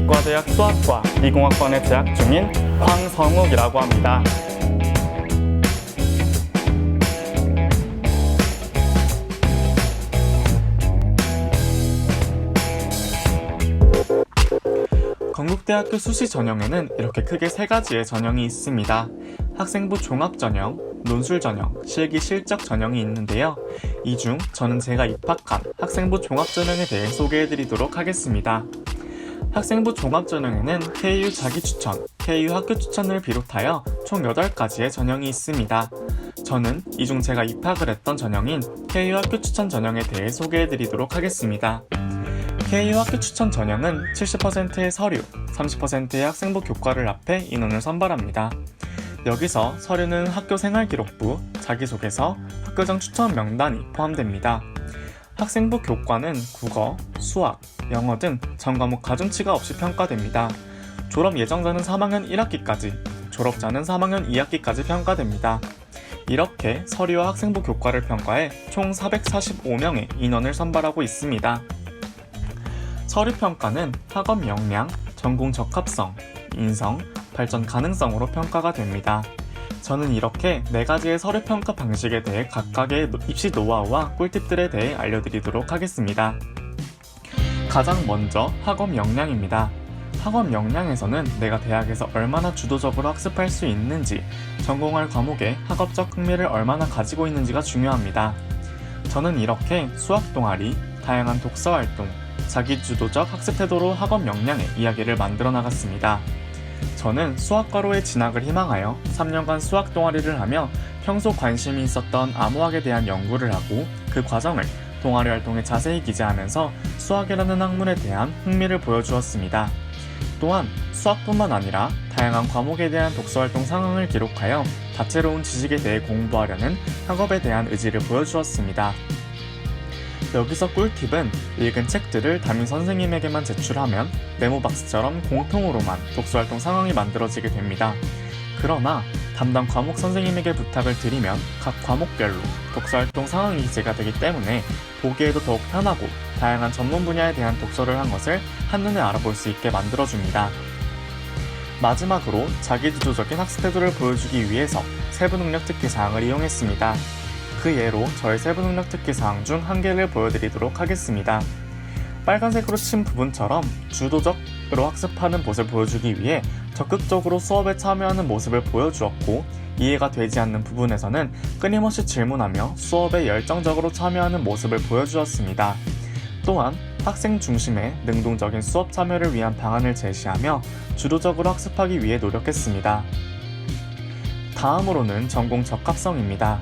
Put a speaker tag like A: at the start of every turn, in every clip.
A: 이과대학 수학과 20학번에 재학 중인 황성욱이라고 합니다. 건국대학교 수시 전형에는 이렇게 크게 세 가지의 전형이 있습니다. 학생부 종합 전형, 논술 전형, 실기 실적 전형이 있는데요. 이 중 저는 제가 입학한 학생부 종합 전형에 대해 소개해드리도록 하겠습니다. 학생부 종합 전형에는 KU 자기추천, KU 학교 추천을 비롯하여 총 8가지의 전형이 있습니다. 저는 이 중 제가 입학을 했던 전형인 KU 학교 추천 전형에 대해 소개해드리도록 하겠습니다. KU 학교 추천 전형은 70%의 서류, 30%의 학생부 교과를 합해 인원을 선발합니다. 여기서 서류는 학교 생활기록부, 자기소개서, 학교장 추천 명단이 포함됩니다. 학생부 교과는 국어, 수학, 영어 등 전 과목 가중치가 없이 평가됩니다. 졸업 예정자는 3학년 1학기까지, 졸업자는 3학년 2학기까지 평가됩니다. 이렇게 서류와 학생부 교과를 평가해 총 445명의 인원을 선발하고 있습니다. 서류 평가는 학업 역량, 전공 적합성, 인성, 발전 가능성으로 평가가 됩니다. 저는 이렇게 4가지의 서류 평가 방식에 대해 각각의 입시 노하우와 꿀팁들에 대해 알려드리도록 하겠습니다. 가장 먼저 학업 역량입니다. 학업 역량에서는 내가 대학에서 얼마나 주도적으로 학습할 수 있는지, 전공할 과목에 학업적 흥미를 얼마나 가지고 있는지가 중요합니다. 저는 이렇게 수학 동아리, 다양한 독서 활동, 자기주도적 학습 태도로 학업 역량의 이야기를 만들어 나갔습니다. 저는 수학과로의 진학을 희망하여 3년간 수학 동아리를 하며 평소 관심이 있었던 암호학에 대한 연구를 하고 그 과정을 동아리 활동에 자세히 기재하면서 수학이라는 학문에 대한 흥미를 보여주었습니다. 또한 수학뿐만 아니라 다양한 과목에 대한 독서활동 상황을 기록하여 다채로운 지식에 대해 공부하려는 학업에 대한 의지를 보여주었습니다. 여기서 꿀팁은 읽은 책들을 담임 선생님에게만 제출하면 네모박스처럼 공통으로만 독서활동 상황이 만들어지게 됩니다. 그러나 담당 과목 선생님에게 부탁을 드리면 각 과목별로 독서활동 상황이 기재가 되기 때문에 보기에도 더욱 편하고 다양한 전문 분야에 대한 독서를 한 것을 한눈에 알아볼 수 있게 만들어줍니다. 마지막으로 자기주도적인 학습 태도를 보여주기 위해서 세부능력 특기 사항을 이용했습니다. 그 예로 저의 세부능력 특기 사항 중 한 개를 보여드리도록 하겠습니다. 빨간색으로 친 부분처럼 주도적으로 학습하는 모습을 보여주기 위해 적극적으로 수업에 참여하는 모습을 보여주었고, 이해가 되지 않는 부분에서는 끊임없이 질문하며 수업에 열정적으로 참여하는 모습을 보여주었습니다. 또한 학생 중심의 능동적인 수업 참여를 위한 방안을 제시하며 주도적으로 학습하기 위해 노력했습니다. 다음으로는 전공 적합성입니다.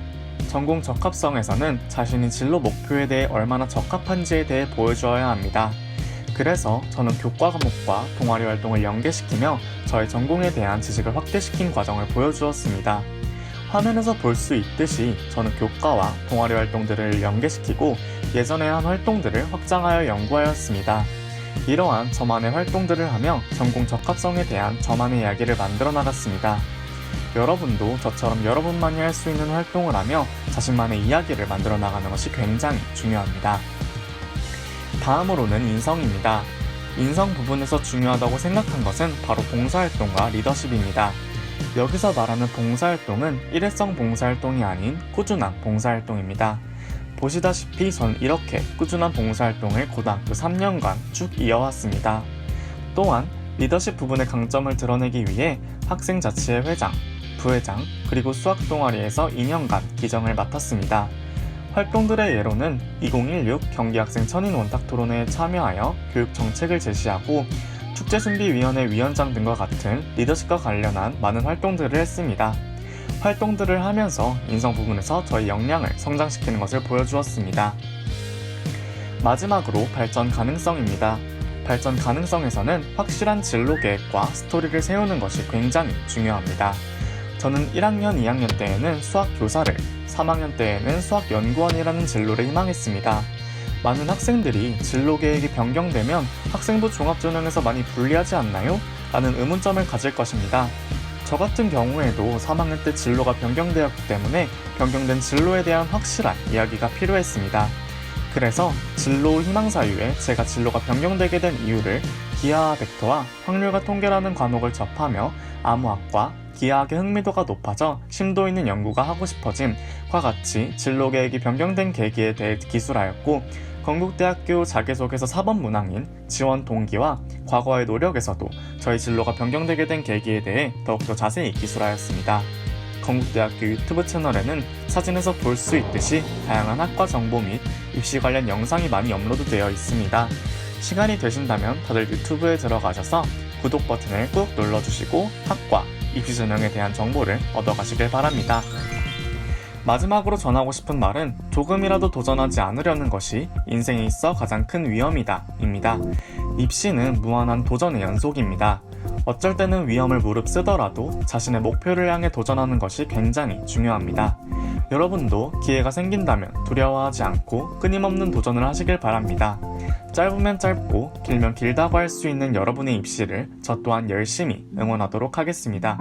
A: 전공 적합성에서는 자신이 진로 목표에 대해 얼마나 적합한지에 대해 보여주어야 합니다. 그래서 저는 교과 과목과 동아리 활동을 연계시키며 저의 전공에 대한 지식을 확대시킨 과정을 보여주었습니다. 화면에서 볼 수 있듯이 저는 교과와 동아리 활동들을 연계시키고 예전에 한 활동들을 확장하여 연구하였습니다. 이러한 저만의 활동들을 하며 전공 적합성에 대한 저만의 이야기를 만들어 나갔습니다. 여러분도 저처럼 여러분만이 할 수 있는 활동을 하며 자신만의 이야기를 만들어 나가는 것이 굉장히 중요합니다. 다음으로는 인성입니다. 인성 부분에서 중요하다고 생각한 것은 바로 봉사활동과 리더십입니다. 여기서 말하는 봉사활동은 일회성 봉사활동이 아닌 꾸준한 봉사활동입니다. 보시다시피 전 이렇게 꾸준한 봉사활동을 고등학교 3년간 쭉 이어왔습니다. 또한 리더십 부분의 강점을 드러내기 위해 학생자치회 회장, 부회장, 그리고 수학 동아리에서 2년간 기정을 맡았습니다. 활동들의 예로는 2016 경기학생 천인 원탁 토론회에 참여하여 교육 정책을 제시하고 축제준비위원회 위원장 등과 같은 리더십과 관련한 많은 활동들을 했습니다. 활동들을 하면서 인성 부분에서 저희 역량을 성장시키는 것을 보여주었습니다. 마지막으로 발전 가능성입니다. 발전 가능성에서는 확실한 진로 계획과 스토리를 세우는 것이 굉장히 중요합니다. 저는 1학년, 2학년 때에는 수학 교사를, 3학년 때에는 수학 연구원이라는 진로를 희망했습니다. 많은 학생들이 진로 계획이 변경되면 학생부 종합전형에서 많이 불리하지 않나요? 라는 의문점을 가질 것입니다. 저 같은 경우에도 3학년 때 진로가 변경되었기 때문에 변경된 진로에 대한 확실한 이야기가 필요했습니다. 그래서 진로 희망사유에 제가 진로가 변경되게 된 이유를 기하학 벡터와 확률과 통계라는 과목을 접하며 암호학과 기하학의 흥미도가 높아져 심도 있는 연구가 하고 싶어짐과 같이 진로 계획이 변경된 계기에 대해 기술하였고, 건국대학교 자기소개서 4번 문항인 지원 동기와 과거의 노력에서도 저희 진로가 변경되게 된 계기에 대해 더욱더 자세히 기술하였습니다. 건국대학교 유튜브 채널에는 사진에서 볼 수 있듯이 다양한 학과 정보 및 입시 관련 영상이 많이 업로드되어 있습니다. 시간이 되신다면 다들 유튜브에 들어가셔서 구독 버튼을 꾹 눌러주시고 학과, 입시 전형에 대한 정보를 얻어가시길 바랍니다. 마지막으로 전하고 싶은 말은 조금이라도 도전하지 않으려는 것이 인생에 있어 가장 큰 위험이다 입니다. 입시는 무한한 도전의 연속입니다. 어쩔 때는 위험을 무릅쓰더라도 자신의 목표를 향해 도전하는 것이 굉장히 중요합니다. 여러분도 기회가 생긴다면 두려워하지 않고 끊임없는 도전을 하시길 바랍니다. 짧으면 짧고 길면 길다고 할 수 있는 여러분의 입시를 저 또한 열심히 응원하도록 하겠습니다.